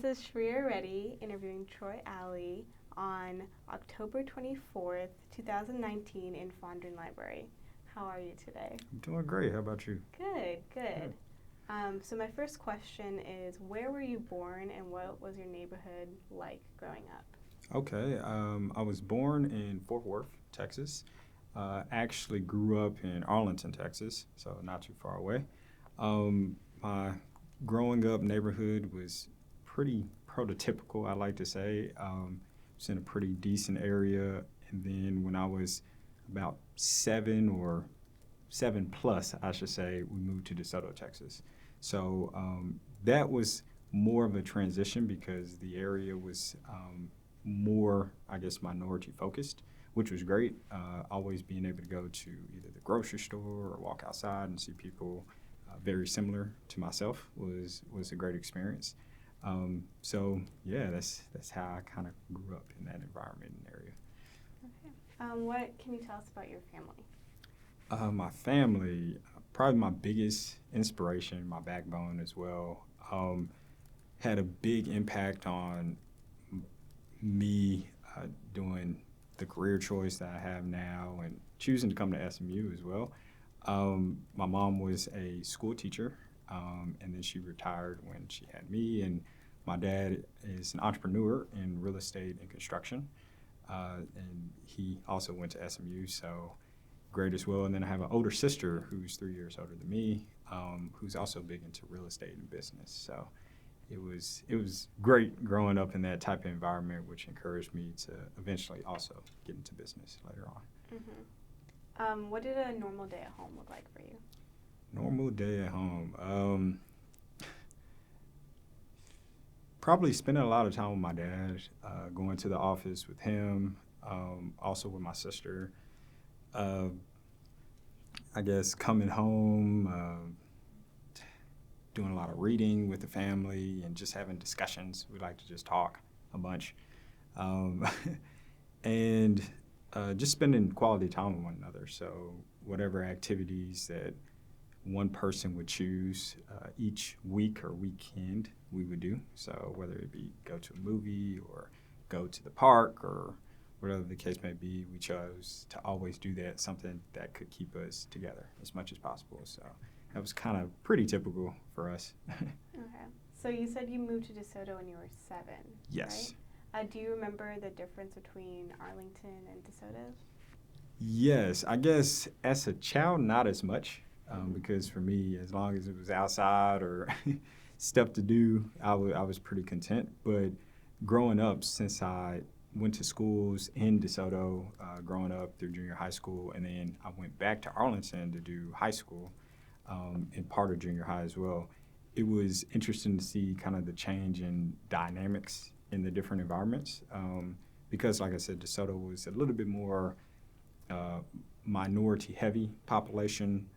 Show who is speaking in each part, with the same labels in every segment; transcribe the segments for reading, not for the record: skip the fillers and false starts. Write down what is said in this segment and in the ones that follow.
Speaker 1: This is Sriya Reddy interviewing Troy Alley on October 24th, 2019 in Fondren Library. How are you today?
Speaker 2: I'm doing great. How about you?
Speaker 1: Good, good. So my first question is, where were you born and what was your neighborhood like growing up?
Speaker 2: Okay. I was born in Fort Worth, Texas. Actually grew up in Arlington, Texas, so not too far away. My growing up neighborhood was pretty prototypical, I like to say. It's in a pretty decent area. And then when I was about 7 plus, I should say, we moved to DeSoto, Texas. So that was more of a transition because the area was more, I guess, minority focused, which was great. Always being able to go to either the grocery store or walk outside and see people very similar to myself was a great experience. So yeah, that's how I kind of grew up in that environment and area.
Speaker 1: Okay. What can you tell us about your family?
Speaker 2: My family, probably my biggest inspiration, my backbone as well, had a big impact on me doing the career choice that I have now and choosing to come to SMU as well. My mom was a school teacher, and then she retired when she had me. And my dad is an entrepreneur in real estate and construction, and he also went to SMU, so great as well. And then I have an older sister who's 3 years older than me, who's also big into real estate and business. So it was great growing up in that type of environment, which encouraged me to eventually also get into business later on.
Speaker 1: Mm-hmm. What did a normal day at home look like for you?
Speaker 2: Normal day at home. Probably spending a lot of time with my dad, going to the office with him, also with my sister. I guess coming home, doing a lot of reading with the family and just having discussions. We like to just talk a bunch. And just spending quality time with one another. So whatever activities that one person would choose each week or weekend, we would do. So whether it be go to a movie or go to the park or whatever the case may be, we chose to always do that, something that could keep us together as much as possible. So that was kind of pretty typical for us.
Speaker 1: Okay. So you said you moved to DeSoto when you were 7,
Speaker 2: Yes.
Speaker 1: right? Do you remember the difference between Arlington and DeSoto?
Speaker 2: Yes, I guess as a child, not as much, because for me, as long as it was outside or stuff to do, I was pretty content. But growing up, since I went to schools in DeSoto, growing up through junior high school, and then I went back to Arlington to do high school and part of junior high as well. It was interesting to see kind of the change in dynamics in the different environments because, like I said, DeSoto was a little bit more minority-heavy population.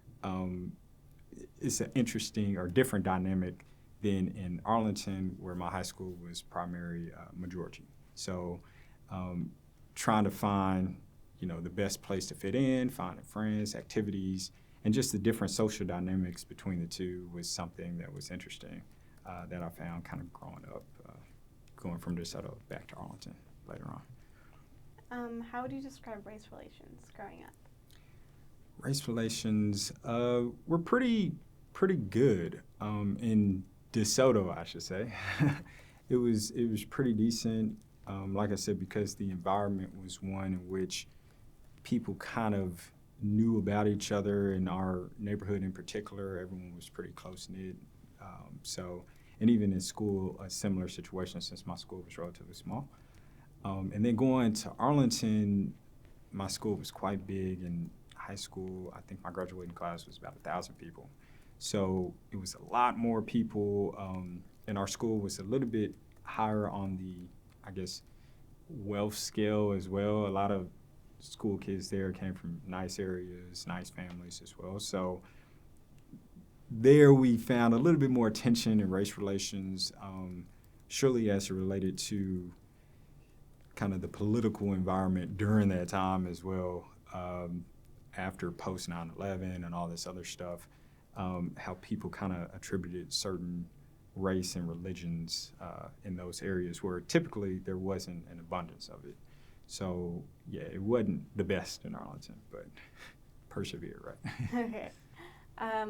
Speaker 2: It's an interesting or different dynamic than in Arlington, where my high school was primary majority. So trying to find, the best place to fit in, finding friends, activities, and just the different social dynamics between the two was something that was interesting that I found kind of growing up, going from DeSoto back to Arlington later on.
Speaker 1: How would you describe race relations growing up?
Speaker 2: Race relations were pretty good in DeSoto, I should say. It was pretty decent. Like I said, because the environment was one in which people kind of knew about each other. In our neighborhood in particular, everyone was pretty close-knit. And even in school, a similar situation since my school was relatively small. And then going to Arlington, my school was quite big. In high school, I think my graduating class was about 1,000 people. So it was a lot more people, and our school was a little bit higher on the, I guess, wealth scale as well. A lot of school kids there came from nice areas, nice families as well. So there we found a little bit more tension in race relations, surely as it related to kind of the political environment during that time as well, after post 9/11 and all this other stuff, how people kind of attributed certain race and religions in those areas where typically there wasn't an abundance of it. So yeah, it wasn't the best in Arlington, but persevere, right?
Speaker 1: Okay.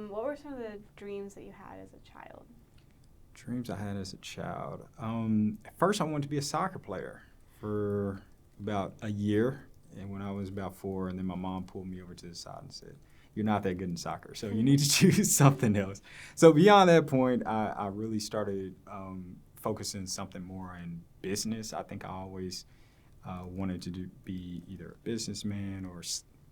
Speaker 1: What were some of the dreams that you had as a child?
Speaker 2: Dreams I had as a child. At first, I wanted to be a soccer player for about a year, and when I was about 4, and then my mom pulled me over to the side and said, "You're not that good in soccer, so you need to choose something else." So beyond that point, I really started focusing something more in business. I think I always wanted to be either a businessman or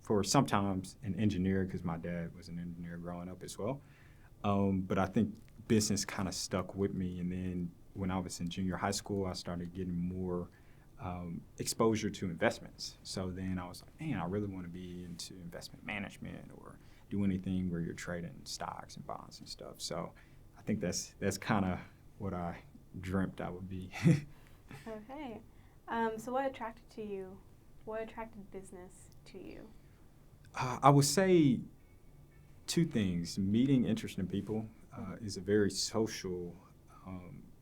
Speaker 2: for sometimes an engineer, because my dad was an engineer growing up as well. But I think business kind of stuck with me. And then when I was in junior high school, I started getting more exposure to investments. So then I was like, man, I really want to be into investment management or do anything where you're trading stocks and bonds and stuff. So I think that's kind of what I dreamt I would be.
Speaker 1: Okay. So what attracted to you? What attracted business to you?
Speaker 2: I would say 2 things. Meeting interesting people is a very social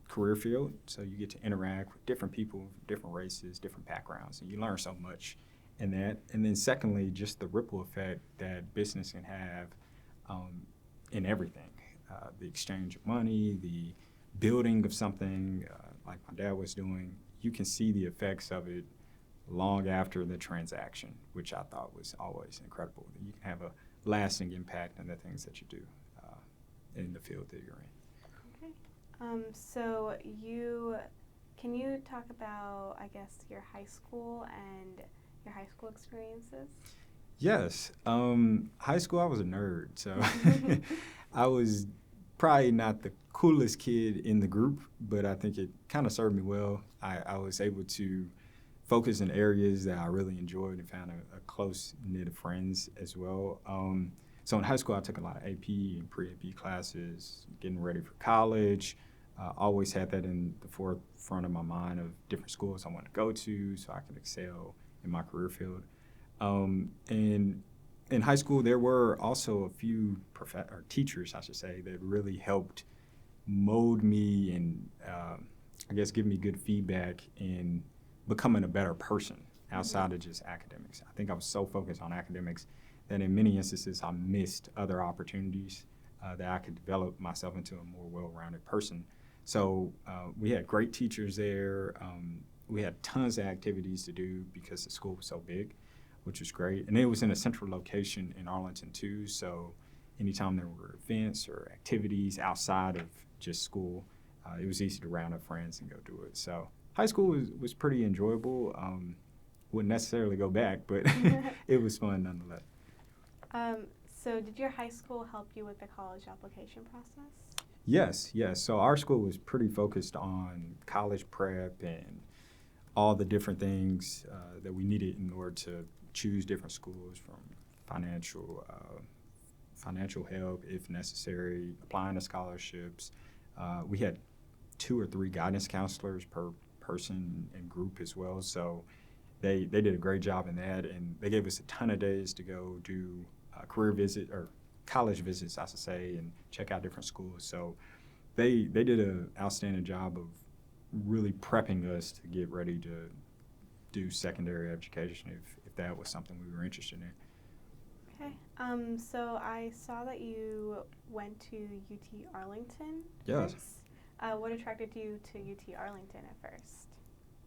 Speaker 2: career field, so you get to interact with different people, different races, different backgrounds, and you learn so much in that. And then secondly, just the ripple effect that business can have in everything. The exchange of money, the building of something like my dad was doing, you can see the effects of it long after the transaction, which I thought was always incredible. You can have a lasting impact on the things that you do in the field that you're in.
Speaker 1: Okay. So can you talk about, I guess, your high school and your high school experiences?
Speaker 2: Yes. High school, I was a nerd, so I was probably not the coolest kid in the group, but I think it kind of served me well. I was able to focus in areas that I really enjoyed and found a close knit of friends as well. So in high school, I took a lot of AP and pre-AP classes, getting ready for college. Always had that in the forefront of my mind of different schools I wanted to go to so I could excel in my career field. And in high school, there were also a few teachers, I should say, that really helped mold me and I guess give me good feedback in becoming a better person outside of just academics. I think I was so focused on academics that in many instances I missed other opportunities that I could develop myself into a more well-rounded person. So we had great teachers there. We had tons of activities to do because the school was so big, which was great. And it was in a central location in Arlington too, so anytime there were events or activities outside of just school, it was easy to round up friends and go do it. So high school was pretty enjoyable. Wouldn't necessarily go back, but it was fun nonetheless.
Speaker 1: So did your high school help you with the college application process?
Speaker 2: Yes. So our school was pretty focused on college prep and all the different things that we needed in order to choose different schools, from financial help if necessary, applying to scholarships. We had 2 or 3 guidance counselors per person and group as well, so they did a great job in that, and they gave us a ton of days to go do career visit or college visits, I should say, and check out different schools. So they did an outstanding job of really prepping us to get ready to do secondary education if that was something we were interested in.
Speaker 1: Okay. So I saw that you went to UT Arlington.
Speaker 2: Yes.
Speaker 1: What attracted you to UT Arlington at first?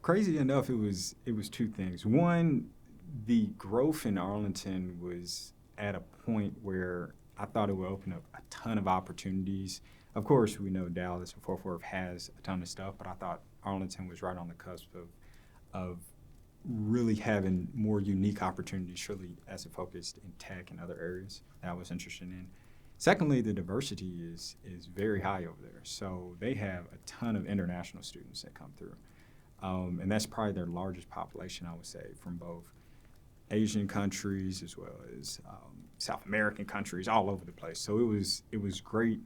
Speaker 2: Crazy enough, it was 2 things. One, the growth in Arlington was at a point where I thought it would open up a ton of opportunities. Of course, we know Dallas and Fort Worth has a ton of stuff, but I thought Arlington was right on the cusp of really having more unique opportunities, surely as it focused in tech and other areas that I was interested in. Secondly, the diversity is very high over there. So they have a ton of international students that come through. And that's probably their largest population, I would say, from both Asian countries as well as South American countries, all over the place. So it was great.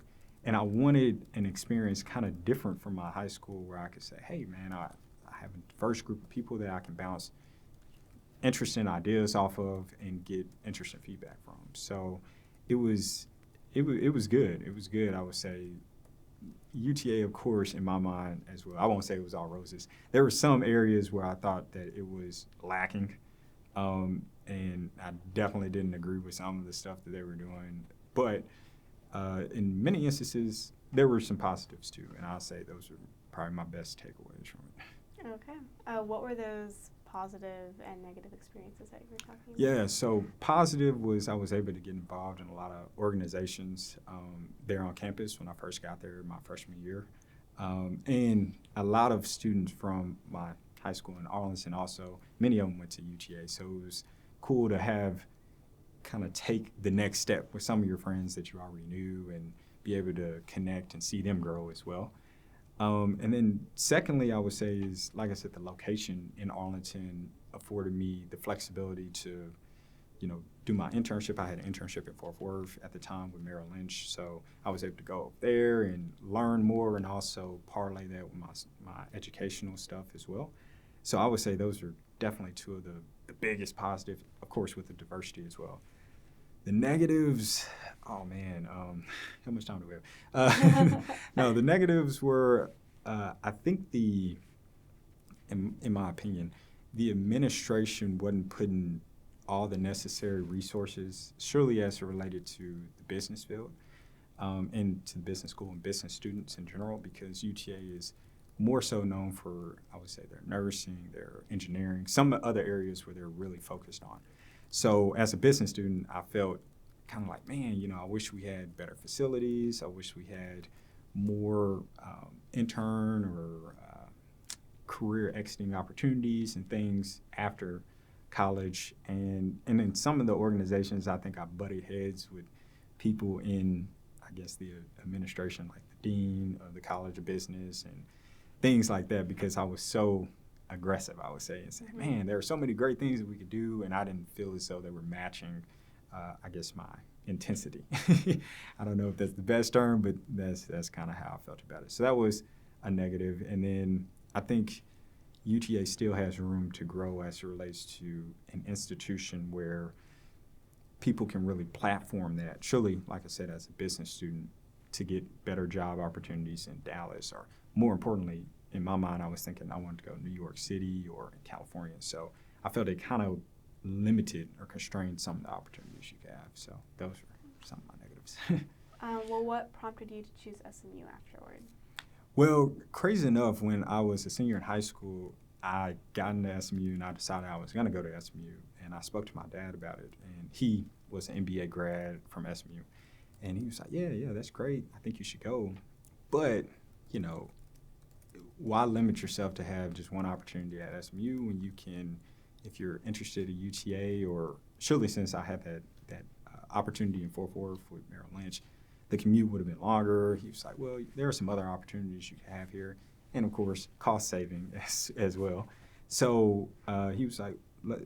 Speaker 2: And I wanted an experience kind of different from my high school where I could say, hey, man, I have a diverse group of people that I can bounce interesting ideas off of and get interesting feedback from. So it was good. It was good, I would say. UTA, of course, in my mind as well. I won't say it was all roses. There were some areas where I thought that it was lacking, and I definitely didn't agree with some of the stuff that they were doing. But in many instances, there were some positives too, and I'll say those are probably my best takeaways from it.
Speaker 1: Okay. What were those positive and negative experiences that you were talking about?
Speaker 2: Yeah, so positive was I was able to get involved in a lot of organizations there on campus when I first got there my freshman year. And a lot of students from my high school in Arlington also, many of them went to UTA. So it was cool to have kind of take the next step with some of your friends that you already knew and be able to connect and see them grow as well. And then secondly, I would say is, like I said, the location in Arlington afforded me the flexibility to, do my internship. I had an internship at Fort Worth at the time with Merrill Lynch. So I was able to go up there and learn more and also parlay that with my educational stuff as well. So I would say those are definitely two of the biggest positive, of course, with the diversity as well. The negatives, oh man, how much time do we have? No, the negatives were, I think in my opinion, the administration wasn't putting all the necessary resources, surely as it related to the business field and to the business school and business students in general, because UTA is more so known for, I would say, their nursing, their engineering, some other areas where they're really focused on. So as a business student, I felt kind of like, man, I wish we had better facilities. I wish we had more intern or career exiting opportunities and things after college. And in some of the organizations, I think I butted heads with people in, I guess, the administration, like the dean of the College of Business and things like that, because I was so aggressive, I would say, and saying, man, there are so many great things that we could do, and I didn't feel as though they were matching, I guess, my intensity. I don't know if that's the best term, but that's kind of how I felt about it. So that was a negative. And then I think UTA still has room to grow as it relates to an institution where people can really platform that. Surely, like I said, as a business student, to get better job opportunities in Dallas, or more importantly, in my mind, I was thinking I wanted to go to New York City or in California. So I felt it kind of limited or constrained some of the opportunities you could have. So those were some of my negatives.
Speaker 1: Well, what prompted you to choose SMU afterward?
Speaker 2: Well, crazy enough, when I was a senior in high school, I got into SMU and I decided I was going to go to SMU. And I spoke to my dad about it. And he was an MBA grad from SMU. And he was like, yeah, that's great. I think you should go. But, why limit yourself to have just one opportunity at SMU when you can, if you're interested in UTA, or surely since I had that opportunity in Fort Worth with Merrill Lynch, the commute would have been longer. He was like, well, there are some other opportunities you can have here. And of course, cost saving as well. So he was like,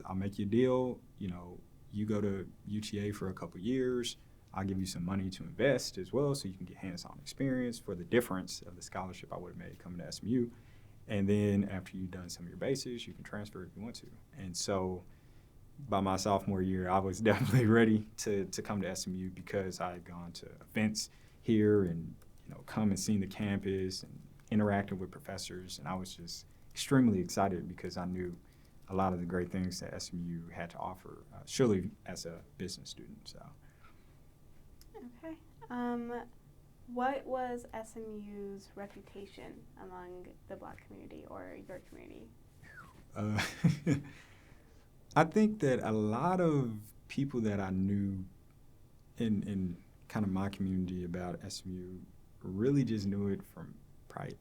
Speaker 2: I'll make you a deal. You go to UTA for a couple years. I'll give you some money to invest as well so you can get hands-on experience for the difference of the scholarship I would have made coming to SMU. And then after you've done some of your bases, you can transfer if you want to. And so by my sophomore year, I was definitely ready to come to SMU because I had gone to events here and come and seen the campus and interacting with professors. And I was just extremely excited because I knew a lot of the great things that SMU had to offer, surely as a business student. So.
Speaker 1: Okay. What was SMU's reputation among the Black community or your community?
Speaker 2: I think that a lot of people that I knew in kind of my community about SMU really just knew it from probably,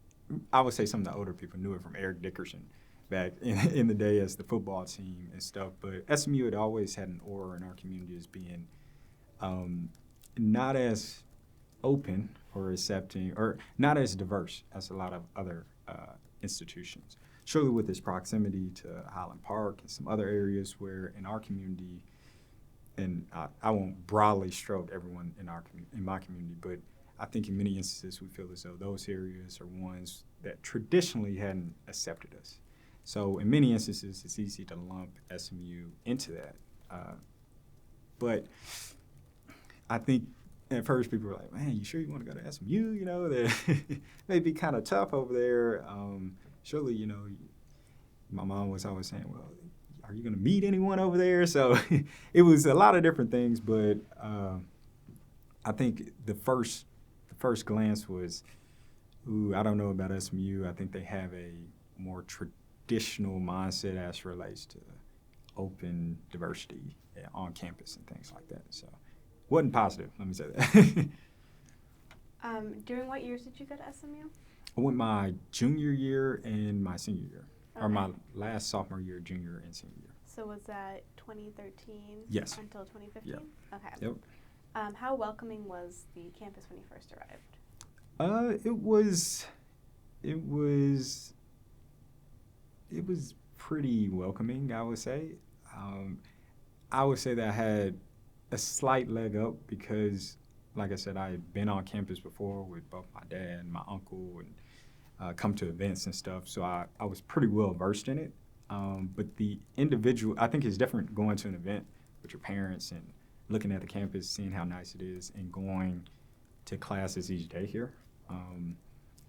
Speaker 2: I would say some of the older people knew it from Eric Dickerson back in the day as the football team and stuff. But SMU had always had an aura in our community as being not as open or accepting or not as diverse as a lot of other institutions. Surely with its proximity to Highland Park and some other areas where in our community, and I won't broadly stroke everyone in my community, but I think in many instances we feel as though those areas are ones that traditionally hadn't accepted us. So in many instances, it's easy to lump SMU into that. But I think at first people were like, man, you sure you want to go to SMU? You know, that may be kind of tough over there. Surely, you know, my mom was always saying, well, are you going to meet anyone over there? So it was a lot of different things, but I think the first glance was, ooh, I don't know about SMU. I think they have a more traditional mindset as it relates to open diversity on campus and things like that. So wasn't positive, let me say that.
Speaker 1: During what years did you go to SMU?
Speaker 2: I went my junior year and my senior year,
Speaker 1: Okay.
Speaker 2: or my last sophomore year, junior and senior year.
Speaker 1: So was that 2013
Speaker 2: Yes.
Speaker 1: until 2015?
Speaker 2: Yep.
Speaker 1: Okay.
Speaker 2: Yep.
Speaker 1: How welcoming was the campus when you first arrived?
Speaker 2: It was pretty welcoming, I would say. I would say that I had a slight leg up because, like I said, I had been on campus before with both my dad and my uncle and come to events and stuff. So I was pretty well versed in it. But the individual, I think it's different going to an event with your parents and looking at the campus, seeing how nice it is, and going to classes each day here.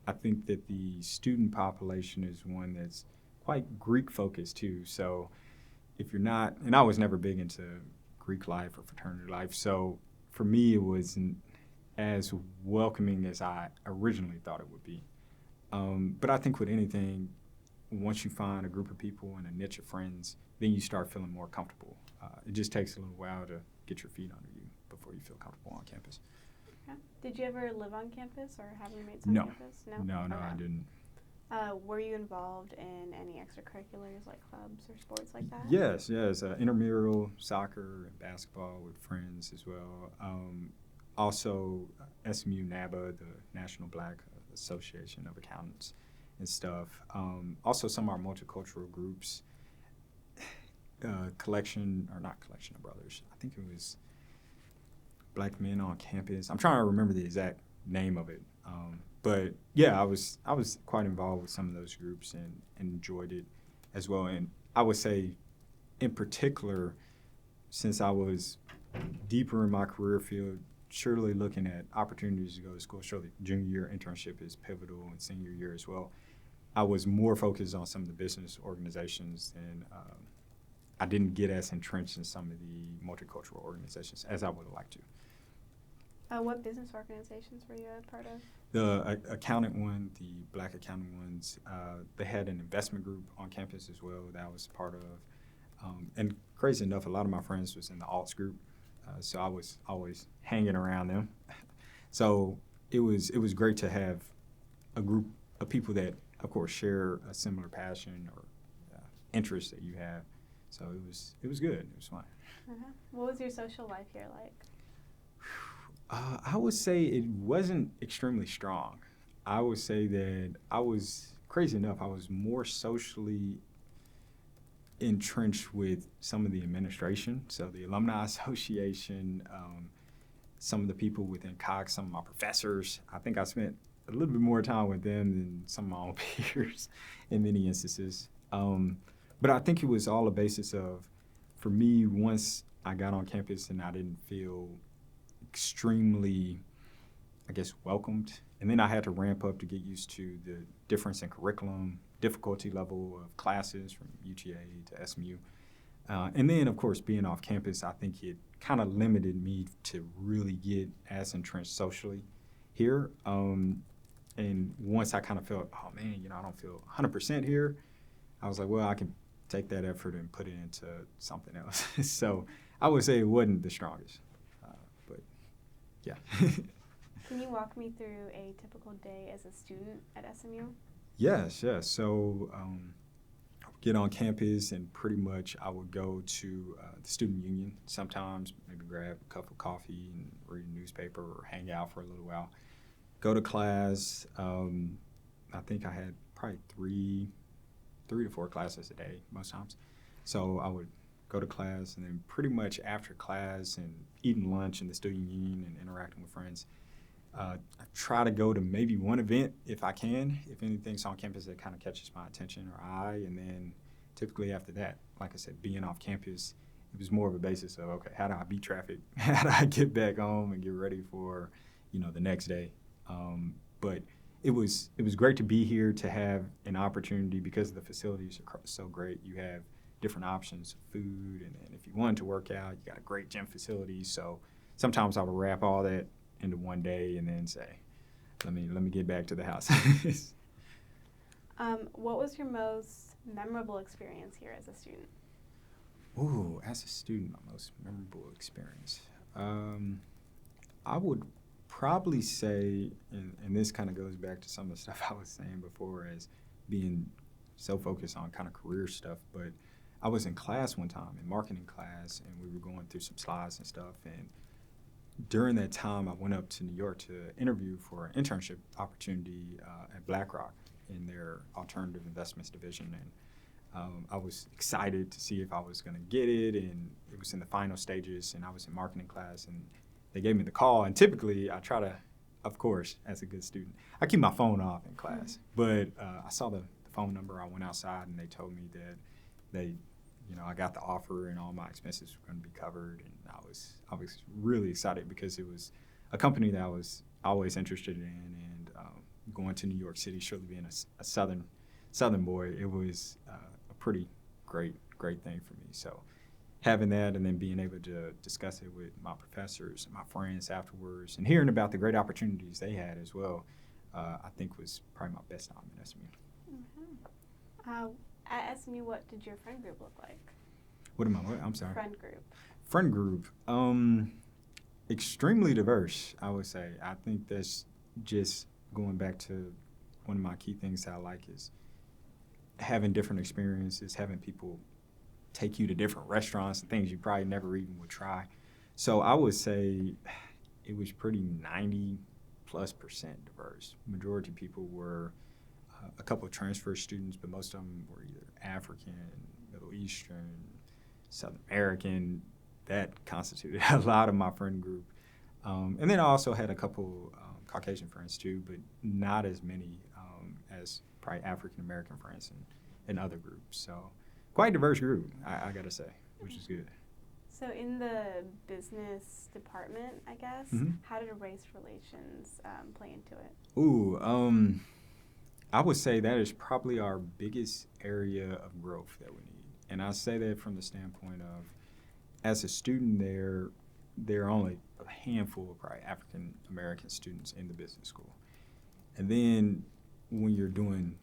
Speaker 2: I think that the student population is one that's quite Greek focused too. So if you're not, and I was never big into Greek life or fraternity life, so for me it wasn't as welcoming as I originally thought it would be. But I think with anything, once you find a group of people and a niche of friends, then you start feeling more comfortable. It just takes a little while to get your feet under you before you feel comfortable on campus.
Speaker 1: Okay. Did you ever live on campus or have roommates on campus?
Speaker 2: No,
Speaker 1: Okay.
Speaker 2: I didn't.
Speaker 1: Were you involved in any extracurriculars like clubs or sports like that?
Speaker 2: Yes. Intramural soccer and basketball with friends as well. Also, SMU NABA, the National Black Association of Accountants and stuff. Also, some of our multicultural groups, Collection of Brothers. I think it was Black Men on Campus. I'm trying to remember the exact name of it. But yeah, I was quite involved with some of those groups and enjoyed it as well. And I would say, in particular, since I was deeper in my career field, surely looking at opportunities to go to school, surely junior year internship is pivotal, and senior year as well. I was more focused on some of the business organizations, and I didn't get as entrenched in some of the multicultural organizations as I would have liked to.
Speaker 1: What business organizations were you a part of?
Speaker 2: The accountant one, the Black accounting ones, they had an investment group on campus as well that I was part of. And crazy enough, a lot of my friends was in the alts group, so I was always hanging around them. So it was great to have a group of people that, of course, share a similar passion or interest that you have. So it was good. It was fun.
Speaker 1: Uh-huh. What was your social life here like?
Speaker 2: I would say it wasn't extremely strong. I would say that I was, crazy enough, I was more socially entrenched with some of the administration, so the Alumni Association, some of the people within Cox, some of my professors. I think I spent a little bit more time with them than some of my own peers in many instances. But I think it was all a basis of, for me, once I got on campus and I didn't feel extremely, I guess, welcomed. And then I had to ramp up to get used to the difference in curriculum, difficulty level of classes from UTA to SMU. And then, of course, being off campus, I think it kind of limited me to really get as entrenched socially here. And once I kind of felt, oh, man, I don't feel 100% here, I was like, well, I can take that effort and put it into something else. So I would say it wasn't the strongest. Yeah.
Speaker 1: Can you walk me through a typical day as a student at SMU?
Speaker 2: Yes. So I would get on campus and pretty much I would go to the student union sometimes, maybe grab a cup of coffee and read a newspaper or hang out for a little while. Go to class. I think I had probably three to four classes a day most times. So I would go to class, and then pretty much after class and eating lunch in the student union and interacting with friends, I try to go to maybe one event if I can, if anything's on campus that kind of catches my attention or eye, and then typically after that, like I said, being off campus, It was more of a basis of, okay, how do I beat traffic? How do I get back home and get ready for, the next day? But it was great to be here, to have an opportunity, because the facilities are so great. You have different options of food, and if you wanted to work out, you got a great gym facility. So sometimes I would wrap all that into one day and then say, let me get back to the house.
Speaker 1: What was your most memorable experience here as a student?
Speaker 2: Ooh, as a student, my most memorable experience. I would probably say, and this kind of goes back to some of the stuff I was saying before, as being so focused on kind of career stuff, but I was in class one time, in marketing class, and we were going through some slides and stuff, and during that time, I went up to New York to interview for an internship opportunity at BlackRock in their alternative investments division, and I was excited to see if I was going to get it, and it was in the final stages, and I was in marketing class, and they gave me the call. And typically, I try to, of course, as a good student, I keep my phone off in class. But I saw the phone number. I went outside, and they told me that I got the offer, and all my expenses were going to be covered. And I was really excited, because it was a company that I was always interested in, and going to New York City, surely being a Southern boy, it was a pretty great thing for me. So having that, and then being able to discuss it with my professors and my friends afterwards, and hearing about the great opportunities they had as well, I think was probably my best time at SMU.
Speaker 1: Mm-hmm. At SMU, what did your friend group look like?
Speaker 2: I'm sorry.
Speaker 1: Friend group.
Speaker 2: Extremely diverse, I would say. I think that's just going back to one of my key things that I like, is having different experiences, having people take you to different restaurants and things you probably never even would try. So I would say it was pretty 90+% diverse. Majority of people were a couple of transfer students, but most of them were either African, Middle Eastern, Southern American. That constituted a lot of my friend group. And then I also had a couple Caucasian friends too, but not as many as probably African American friends and other groups. So quite a diverse group, I gotta say, which is good.
Speaker 1: So in the business department, I guess,
Speaker 2: Mm-hmm.
Speaker 1: how did race relations play into it?
Speaker 2: Ooh, I would say that is probably our biggest area of growth that we need. And I say that from the standpoint of, as a student there are only a handful of probably African American students in the business school. And then when you're doing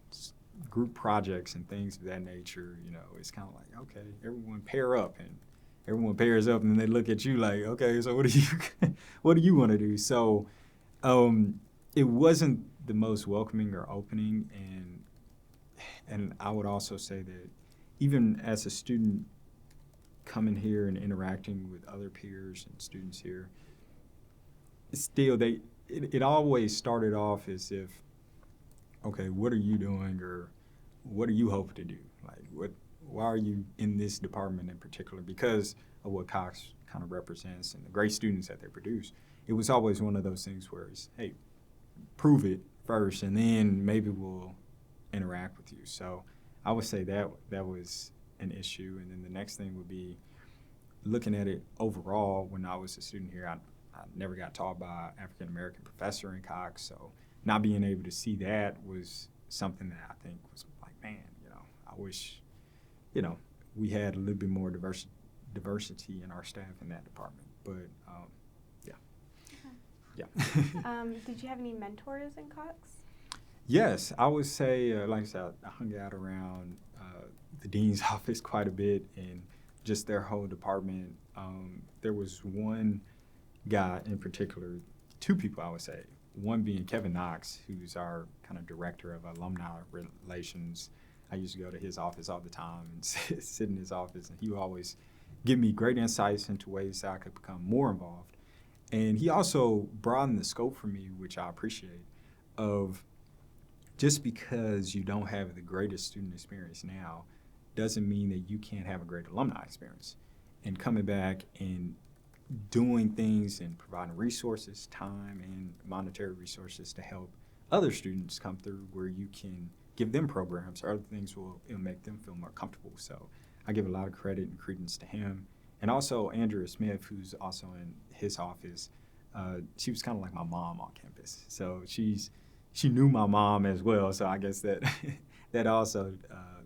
Speaker 2: group projects and things of that nature, it's kind of like, okay, everyone pair up, and everyone pairs up, and then they look at you like, okay, so what do you want to do? So it wasn't the most welcoming or opening, and I would also say that even as a student coming here and interacting with other peers and students here, still it always started off as if, okay, what are you doing, or what are you hoping to do? Like, why are you in this department in particular? Because of what Cox kind of represents and the great students that they produce. It was always one of those things where it's, hey, prove it first, and then maybe we'll interact with you. So I would say that was an issue. And then the next thing would be looking at it overall. When I was a student here, I never got taught by an African-American professor in Cox. So not being able to see that was something that I think was like, man, I wish, we had a little bit more diversity in our staff in that department. But, yeah.
Speaker 1: Okay. Yeah. Did you have any mentors in Cox?
Speaker 2: Yes, I would say, like I said, I hung out around the dean's office quite a bit, and just their whole department. There was one guy in particular, two people I would say, one being Kevin Knox, who's our kind of director of alumni relations. I used to go to his office all the time and sit in his office, and he would always give me great insights into ways that I could become more involved. And he also broadened the scope for me, which I appreciate, of just because you don't have the greatest student experience now doesn't mean that you can't have a great alumni experience. And coming back and doing things and providing resources, time and monetary resources to help other students come through, where you can give them programs or other things it'll make them feel more comfortable. So I give a lot of credit and credence to him. And also Andrea Smith, who's also in his office, she was kind of like my mom on campus. So she knew my mom as well. So I guess that that also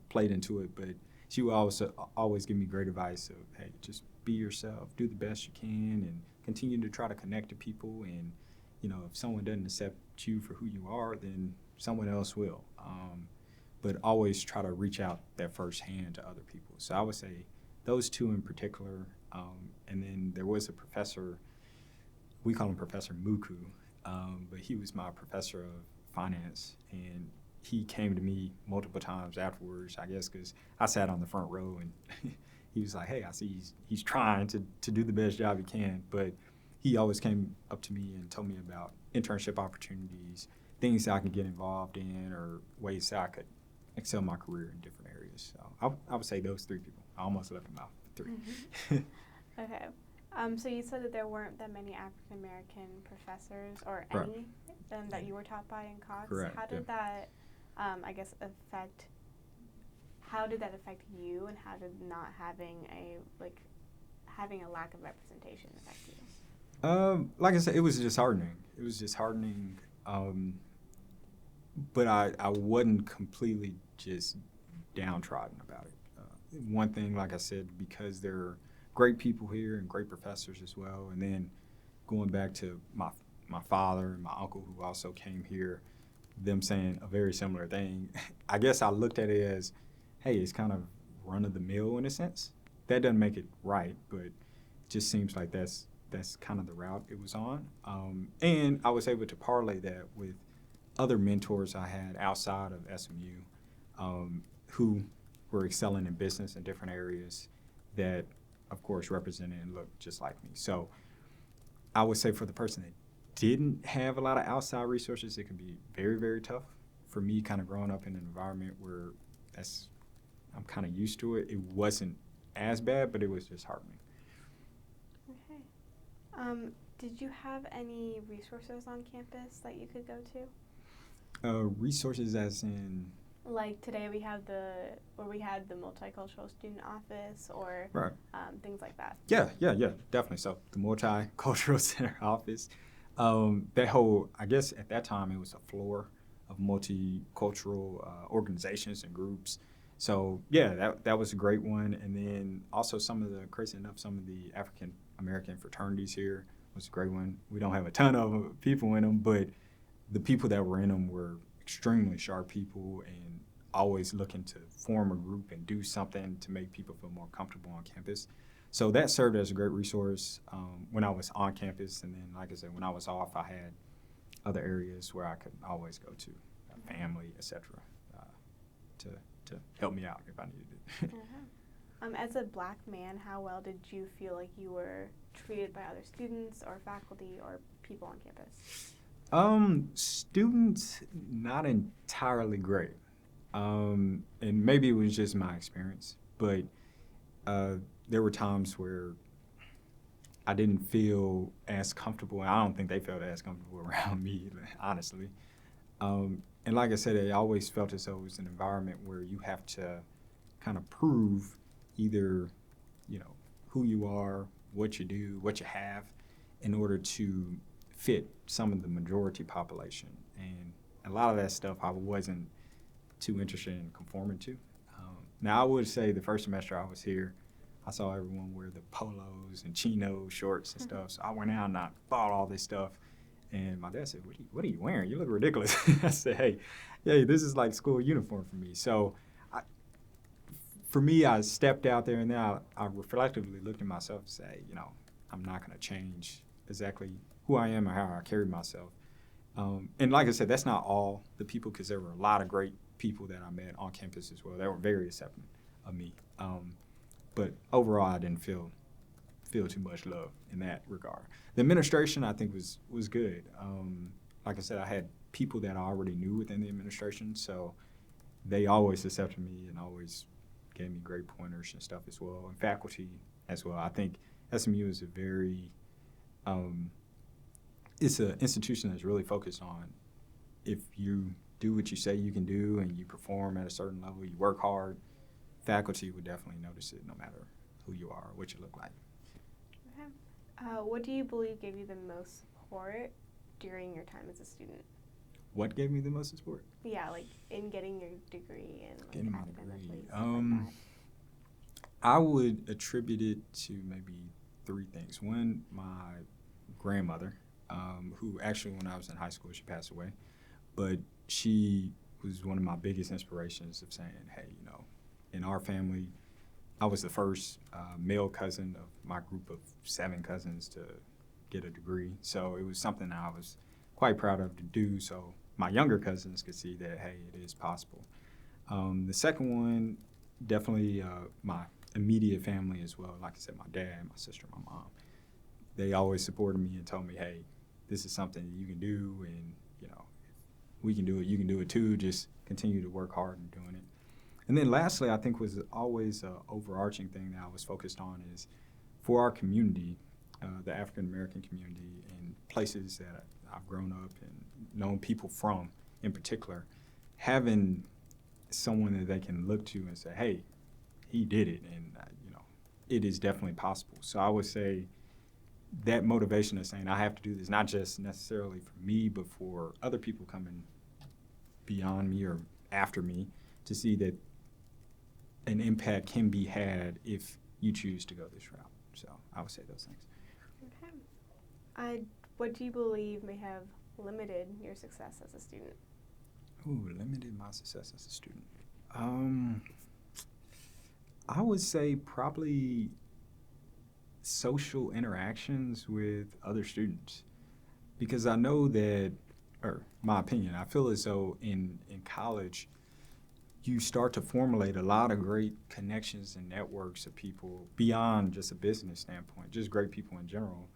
Speaker 2: played into it. But she would also always give me great advice of, hey, just be yourself, do the best you can, and continue to try to connect to people. And, if someone doesn't accept you for who you are, then someone else will. But always try to reach out that first hand to other people. So I would say those two in particular. And then there was a professor, we call him Professor Muku, but he was my professor of finance. And he came to me multiple times afterwards, I guess, because I sat on the front row, and he was like, hey, I see he's trying to do the best job he can. But he always came up to me and told me about internship opportunities, things that I could get involved in, or ways that I could excel my career in different areas. So I would say those three people. I almost left them out. 3.
Speaker 1: Mm-hmm. Okay. So you said that there weren't that many African American professors, or any, that you were taught by in Cox.
Speaker 2: Correct.
Speaker 1: How did that, I guess, affect? How did that affect you, and how did not having a lack of representation affect you?
Speaker 2: Like I said, it was disheartening. But I wasn't completely just downtrodden about it. One thing, like I said, because there are great people here and great professors as well, and then going back to my father and my uncle who also came here, them saying a very similar thing, I guess I looked at it as, hey, it's kind of run-of-the-mill in a sense. That doesn't make it right, but it just seems like that's kind of the route it was on. And I was able to parlay that with other mentors I had outside of SMU, who were excelling in business in different areas that, of course, represented and looked just like me. So I would say for the person that didn't have a lot of outside resources, it can be very, very tough. For me, kind of growing up in an environment where I'm kind of used to it, it wasn't as bad, but it was disheartening.
Speaker 1: Okay. Did you have any resources on campus that you could go to?
Speaker 2: Resources as in?
Speaker 1: Like today we had the multicultural student office, or
Speaker 2: right.
Speaker 1: Things like that.
Speaker 2: Yeah, definitely. So the multicultural center office, that whole, I guess at that time it was a floor of multicultural organizations and groups. So yeah, that was a great one. And then also some of the African American fraternities here was a great one. We don't have a ton of people in them, but the people that were in them were extremely sharp people and always looking to form a group and do something to make people feel more comfortable on campus. So that served as a great resource when I was on campus. And then, like I said, when I was off, I had other areas where I could always go to, family, etc., to help me out if I needed it.
Speaker 1: As a Black man, how well did you feel like you were treated by other students or faculty or people on campus?
Speaker 2: Students, not entirely great. And maybe it was just my experience, but there were times where I didn't feel as comfortable, and I don't think they felt as comfortable around me, honestly. And like I said, I always felt as though it was an environment where you have to kind of prove either, who you are, what you do, what you have, in order to fit some of the majority population. And a lot of that stuff I wasn't too interested in conforming to. Now, I would say the first semester I was here, I saw everyone wear the polos and chino shorts and stuff. So I went out and I bought all this stuff. And my dad said, what are you wearing? You look ridiculous. I said, hey, this is like school uniform for me. So for me, I stepped out there, and then I reflectively looked at myself and say, I'm not going to change exactly who I am or how I carry myself. And like I said, that's not all the people, because there were a lot of great people that I met on campus as well that were very accepting of me. But overall, I didn't feel too much love in that regard. The administration, I think, was good. Like I said, I had people that I already knew within the administration, so they always accepted me and always gave me great pointers and stuff as well, and faculty as well. I think SMU is it's an institution that's really focused on, if you do what you say you can do and you perform at a certain level, you work hard, faculty would definitely notice it no matter who you are, what you look like.
Speaker 1: Okay. What do you believe gave you the most support during your time as a student?
Speaker 2: What gave me the most support?
Speaker 1: Yeah, like in getting your degree and like
Speaker 2: Getting my
Speaker 1: academically,
Speaker 2: degree.
Speaker 1: stuff like that.
Speaker 2: I would attribute it to maybe three things. One, my grandmother, who actually, when I was in high school, she passed away, but she was one of my biggest inspirations of saying, hey, you know, in our family, I was the first male cousin of my group of 7 cousins to get a degree. So it was something I was quite proud of to do, so my younger cousins could see that, hey, it is possible. The second one, definitely my immediate family as well. Like I said, my dad, my sister, my mom. They always supported me and told me, hey, this is something that you can do, and, you know, if we can do it, you can do it too. Just continue to work hard in doing it. And then lastly, I think was always an overarching thing that I was focused on is for our community, the African American community, and places that I've grown up and known people from in particular, having someone that they can look to and say, hey, he did it, and you know, it is definitely possible. So I would say that motivation of saying I have to do this, not just necessarily for me, but for other people coming beyond me or after me, to see that an impact can be had if you choose to go this route. So I would say those things.
Speaker 1: Okay. What do you believe may have limited your success as a student?
Speaker 2: Ooh, limited my success as a student. I would say probably social interactions with other students, because I know that, or my opinion, I feel as though in college, you start to formulate a lot of great connections and networks of people beyond just a business standpoint, just great people in general,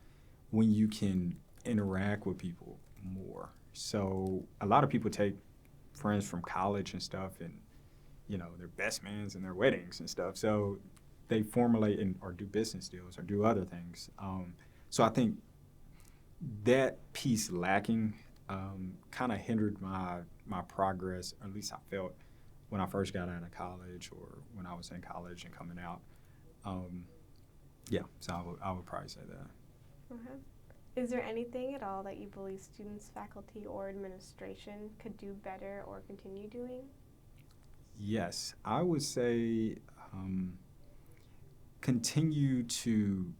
Speaker 2: when you can interact with people more. So a lot of people take friends from college and stuff, and you know, their best mans and their weddings and stuff. So they formulate or do business deals or do other things. So I think that piece lacking kind of hindered my progress, or at least I felt when I first got out of college or when I was in college and coming out. So I would probably say that.
Speaker 1: Okay. Is there anything at all that you believe students, faculty, or administration could do better or continue doing?
Speaker 2: Yes, I would say continue to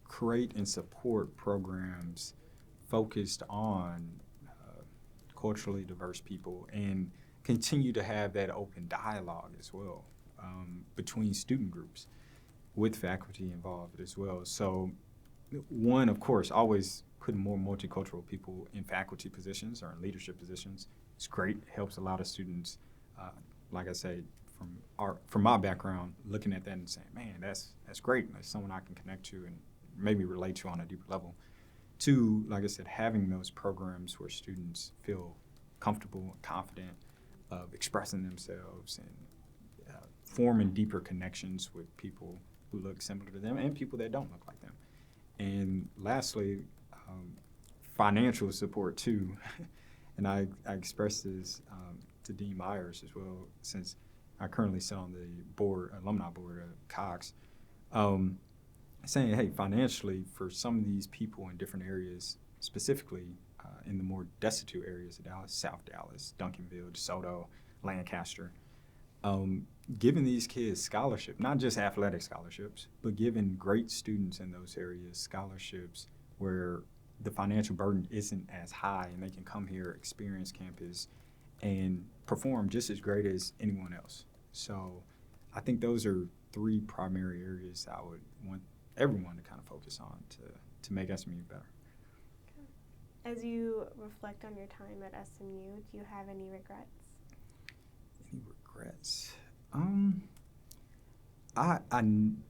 Speaker 2: create and support programs focused on culturally diverse people, and continue to have that open dialogue as well between student groups with faculty involved as well. So one, of course, always putting more multicultural people in faculty positions or in leadership positions. It's great. It helps a lot of students. Like I say, from my background, looking at that and saying, man, that's great. That's someone I can connect to and maybe relate to on a deeper level. Two, like I said, having those programs where students feel comfortable and confident of expressing themselves and forming deeper connections with people who look similar to them and people that don't look like them. And lastly, financial support too. And I expressed this to Dean Myers as well, since I currently sit on the alumni board at Cox, saying, hey, financially, for some of these people in different areas, specifically in the more destitute areas of Dallas, South Dallas, Duncanville, DeSoto, Lancaster, giving these kids scholarship, not just athletic scholarships, but giving great students in those areas scholarships where the financial burden isn't as high and they can come here, experience campus, and perform just as great as anyone else. So I think those are 3 primary areas I would want everyone to kind of focus on to make SMU better.
Speaker 1: As you reflect on your time at SMU, do you have any regrets?
Speaker 2: Any regrets? I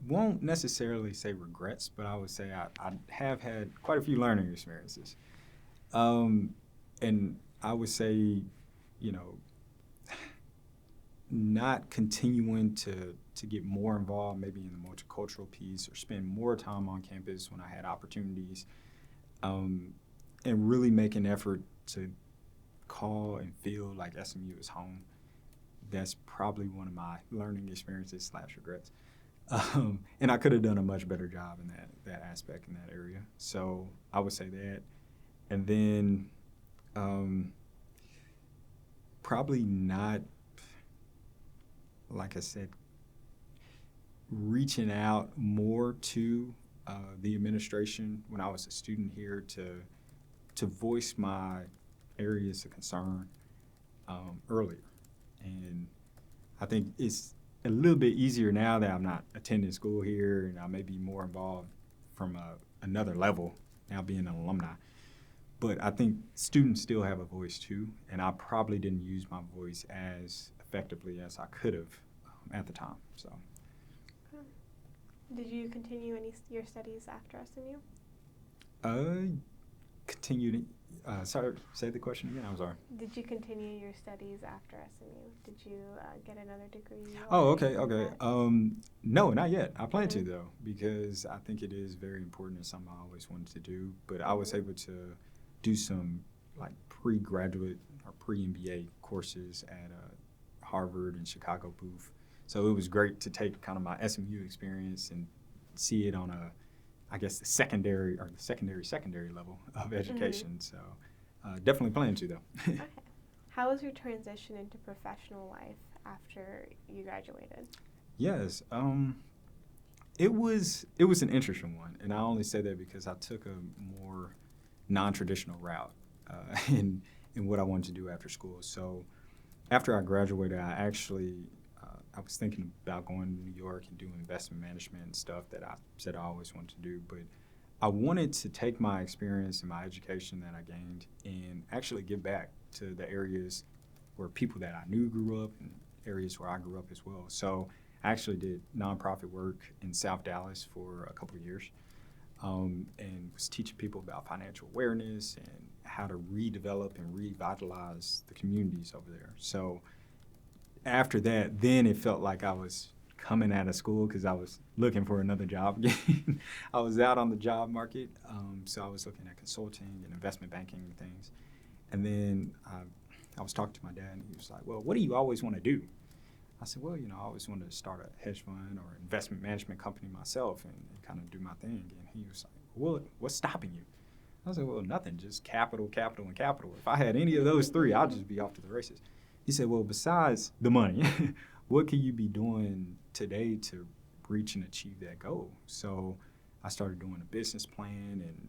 Speaker 2: won't necessarily say regrets, but I would say I have had quite a few learning experiences. And I would say, you know, not continuing to get more involved maybe in the multicultural piece or spend more time on campus when I had opportunities, and really make an effort to call and feel like SMU is home. That's probably one of my learning experiences / regrets. And I could have done a much better job in that aspect, in that area. So I would say that. And then probably not, like I said, reaching out more to the administration when I was a student here to voice my areas of concern earlier. And I think it's a little bit easier now that I'm not attending school here and I may be more involved from another level, now being an alumni. But I think students still have a voice too, and I probably didn't use my voice as effectively as I could have at the time. So.
Speaker 1: Did you continue your studies after SMU?
Speaker 2: Continued. Sorry, say the question again. I'm sorry.
Speaker 1: Did you continue your studies after SMU? Did you get another degree?
Speaker 2: Oh, okay. No, not yet. I plan to though, because I think it is very important. It's something I always wanted to do. But I was able to do some like pre-graduate or pre-MBA courses at Harvard and Chicago Booth. So it was great to take kind of my SMU experience and see it on the secondary level of education. Mm-hmm. So definitely plan to though.
Speaker 1: Okay. How was your transition into professional life after you graduated? Yes.
Speaker 2: It was an interesting one. And I only say that because I took a more non-traditional route in what I wanted to do after school. So after I graduated, I was thinking about going to New York and doing investment management and stuff that I said I always wanted to do. But I wanted to take my experience and my education that I gained and actually give back to the areas where people that I knew grew up and areas where I grew up as well. So I actually did nonprofit work in South Dallas for a couple of years and was teaching people about financial awareness and how to redevelop and revitalize the communities over there. So after that, then it felt like I was coming out of school because I was looking for another job again. I was out on the job market, so I was looking at consulting and investment banking and things. And then I was talking to my dad, and he was like, well, what do you always want to do? I said, well, I always wanted to start a hedge fund or investment management company myself and kind of do my thing. And he was like, well, what's stopping you? I said, well, nothing, just capital, and capital. If I had any of those three, I'd just be off to the races. He said, well, besides the money, what can you be doing today to reach and achieve that goal? So I started doing a business plan and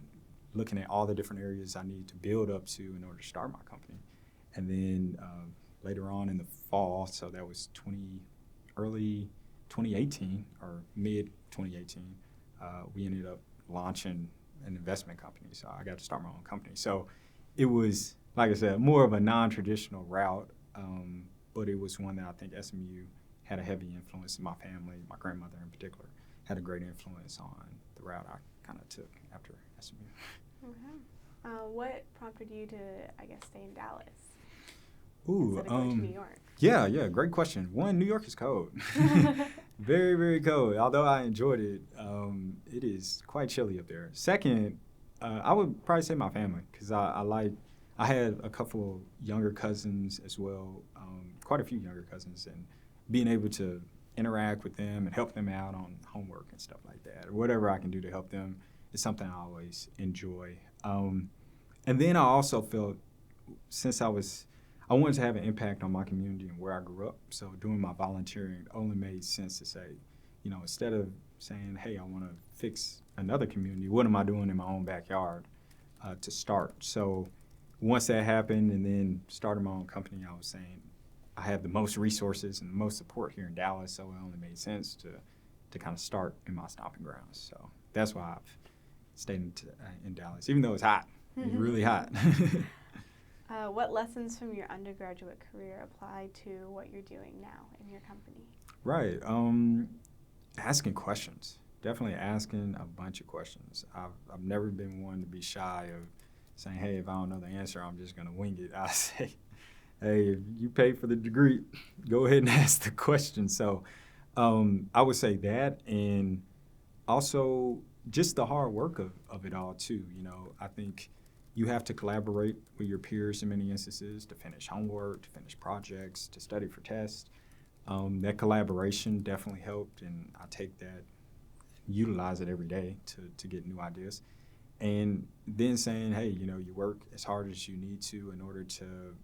Speaker 2: looking at all the different areas I needed to build up to in order to start my company. And then later on in the fall, so that was early 2018 or mid 2018, we ended up launching an investment company. So I got to start my own company. So it was, like I said, more of a non-traditional route. But it was one that I think SMU had a heavy influence in my family. My grandmother in particular had a great influence on the route I kind of took after SMU.
Speaker 1: Okay. What prompted you to, stay in Dallas
Speaker 2: instead
Speaker 1: of going to New York?
Speaker 2: Yeah, great question. One, New York is cold. Very, very cold. Although I enjoyed it, it is quite chilly up there. Second, I would probably say my family because I had a couple younger cousins as well, quite a few younger cousins, and being able to interact with them and help them out on homework and stuff like that, or whatever I can do to help them is something I always enjoy. And then I also felt, since I wanted to have an impact on my community and where I grew up, so doing my volunteering only made sense to say, instead of saying, hey, I want to fix another community, what am I doing in my own backyard to start? So once that happened and then started my own company, I was saying I have the most resources and the most support here in Dallas, so it only made sense to kind of start in my stomping grounds. So that's why I've stayed in Dallas, even though it's hot. It's really hot.
Speaker 1: What lessons from your undergraduate career apply to what you're doing now in your company?
Speaker 2: Right. Asking questions. Definitely asking a bunch of questions. I've never been one to be shy of saying, hey, if I don't know the answer, I'm just going to wing it. I say, hey, if you pay for the degree, go ahead and ask the question. So I would say that, and also just the hard work of it all, too. I think you have to collaborate with your peers in many instances to finish homework, to finish projects, to study for tests. That collaboration definitely helped, and I take that, utilize it every day to get new ideas. And then saying, hey, you work as hard as you need to in order to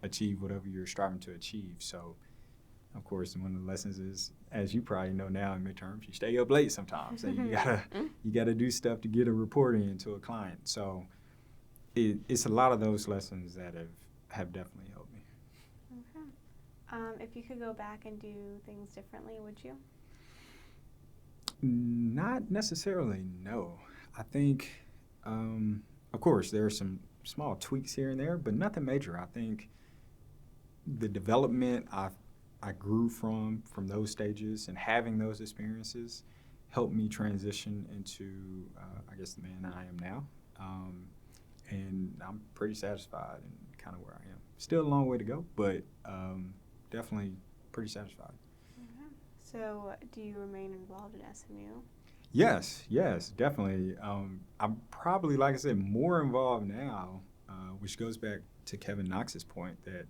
Speaker 2: achieve whatever you're striving to achieve. So, of course, one of the lessons is, as you probably know now in midterms, you stay up late sometimes, and you gotta do stuff to get a report in to a client. So it's a lot of those lessons that have definitely helped me.
Speaker 1: Okay. If you could go back and do things differently, would you?
Speaker 2: Not necessarily, no. I think, of course, there are some small tweaks here and there, but nothing major. I think the development I grew from those stages and having those experiences helped me transition into, I guess, the man I am now. And I'm pretty satisfied and kind of where I am. Still a long way to go, but definitely pretty satisfied.
Speaker 1: Okay. So do you remain involved in SMU?
Speaker 2: Yes, definitely. I'm probably, like I said, more involved now, which goes back to Kevin Knox's point that,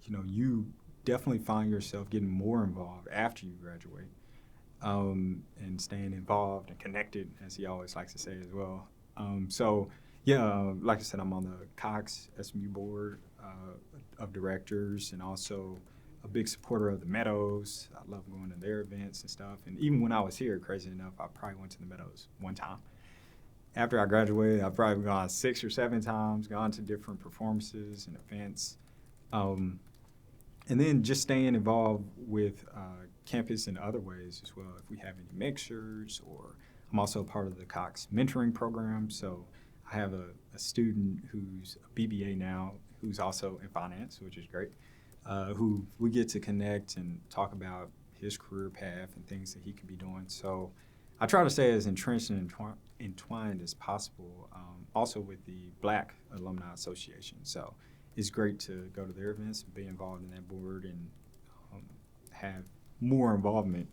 Speaker 2: you definitely find yourself getting more involved after you graduate, and staying involved and connected, as he always likes to say as well. Like I said, I'm on the Cox SMU board of directors, and also a big supporter of the Meadows. I love going to their events and stuff. And even when I was here, crazy enough, I probably went to the Meadows one time. After I graduated, I've probably gone 6 or 7 times, gone to different performances and events. And then just staying involved with campus in other ways as well. If we have any mixers, or I'm also a part of the Cox mentoring program. So I have a student who's a BBA now, who's also in finance, which is great, who we get to connect and talk about his career path and things that he could be doing. So I try to stay as entrenched and entwined as possible, also with the Black Alumni Association. So it's great to go to their events and be involved in that board and have more involvement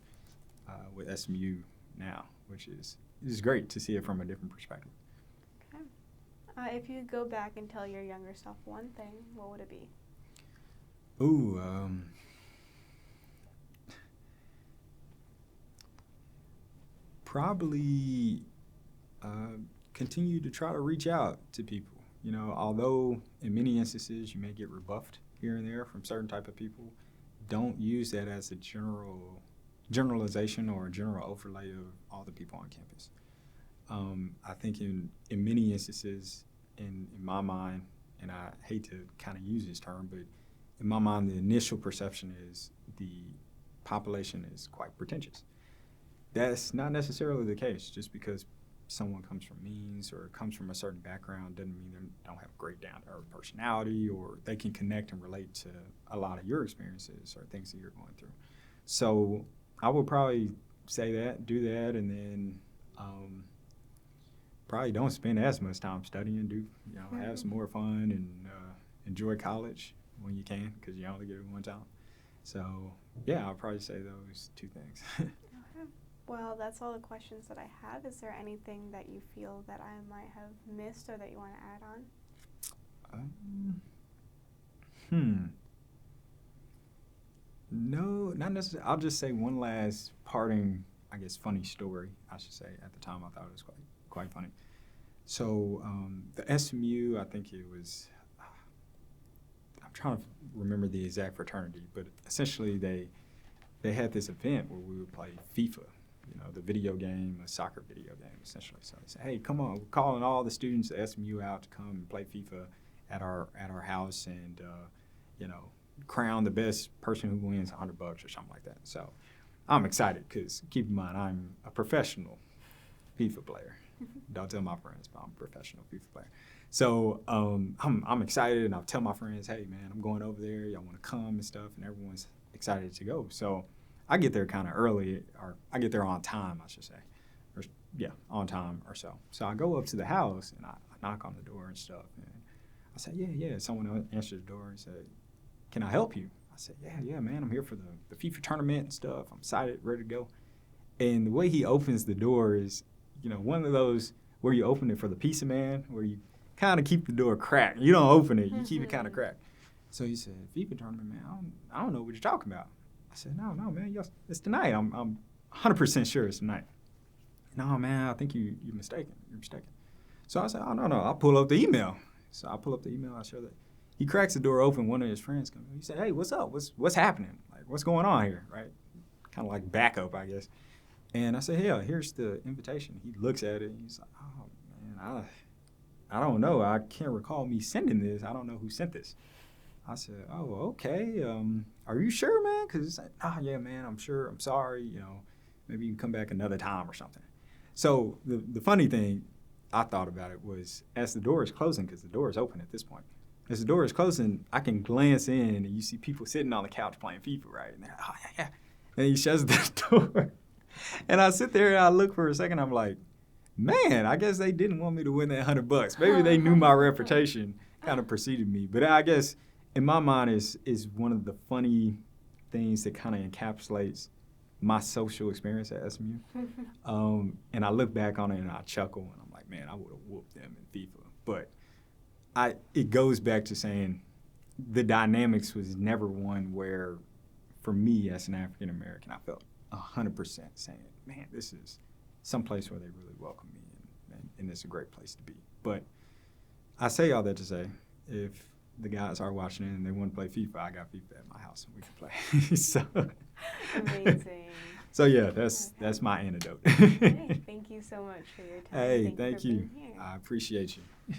Speaker 2: with SMU now, which is great to see it from a different perspective.
Speaker 1: Okay. If you could go back and tell your younger self one thing, what would it be?
Speaker 2: Probably continue to try to reach out to people. Although in many instances you may get rebuffed here and there from certain type of people, don't use that as a generalization or a general overlay of all the people on campus. I think in many instances, in my mind, and I hate to kind of use this term, but in my mind, the initial perception is the population is quite pretentious. That's not necessarily the case. Just because someone comes from means or comes from a certain background doesn't mean they don't have great down-to-earth personality, or they can connect and relate to a lot of your experiences or things that you're going through. So I would probably say that, do that, and then probably don't spend as much time studying. Have some more fun and enjoy college when you can, because you only get it one time. So yeah, I'll probably say those 2 things.
Speaker 1: Okay. Well, that's all the questions that I have. Is there anything that you feel that I might have missed or that you want to add on?
Speaker 2: No, not necessarily. I'll just say one last parting, I guess, funny story, I should say. At the time, I thought it was quite funny. So the SMU, I think it was, I'm trying to remember the exact fraternity, but essentially they had this event where we would play FIFA, the video game, a soccer video game, essentially. So they said, hey, come on, we're calling all the students at SMU out to come and play FIFA at our house, and crown the best person who wins $100 or something like that. So I'm excited because, keep in mind, I'm a professional FIFA player. Don't tell my friends, but I'm a professional FIFA player. So I'm excited, and I'll tell my friends, hey, man, I'm going over there. Y'all want to come and stuff, and everyone's excited to go. So I get there kind of early, or I get there on time, I should say. On time or so. So I go up to the house, and I knock on the door and stuff, and I say, yeah. Someone answered the door and said, can I help you? I said, yeah, man, I'm here for the FIFA tournament and stuff. I'm excited, ready to go. And the way he opens the door is, one of those where you open it for the pizza man, where you kind of keep the door cracked. You don't open it, you keep it kind of cracked. So he said, FIFA tournament, man, I don't know what you're talking about. I said, no, man, it's tonight. I'm 100% sure it's tonight. No, man, I think you're mistaken. You're mistaken. So I said, oh, no, I'll pull up the email. So I pull up the email. I show that. He cracks the door open. One of his friends comes in. He said, hey, what's up? What's happening? Like, what's going on here, right? Kind of like backup, I guess. And I said, yeah, here's the invitation. He looks at it, and he's like, oh, man, I don't know. I can't recall me sending this. I don't know who sent this. I said, oh, okay. Are you sure, man? Because it's like, oh, yeah, man, I'm sure. I'm sorry. Maybe you can come back another time or something. So the funny thing I thought about it was as the door is closing, because the door is open at this point, as the door is closing, I can glance in and you see people sitting on the couch playing FIFA, right? And they're like, oh, yeah. And he shuts the door. And I sit there and I look for a second. I'm like, man, I guess they didn't want me to win that $100. Maybe they knew my reputation kind of preceded me. But I guess in my mind is one of the funny things that kind of encapsulates my social experience at SMU. And I look back on it and I chuckle and I'm like, man, I would have whooped them in FIFA. But it goes back to saying the dynamics was never one where, for me as an African American, I felt 100% saying, man, this is someplace where they really welcome me and it's a great place to be. But I say all that to say, if the guys are watching it and they want to play FIFA, I got FIFA at my house and we can play. So,
Speaker 1: amazing.
Speaker 2: So yeah, that's my antidote.
Speaker 1: Hey, thank you so much for your time.
Speaker 2: Hey, thank you.
Speaker 1: Being here.
Speaker 2: I appreciate you.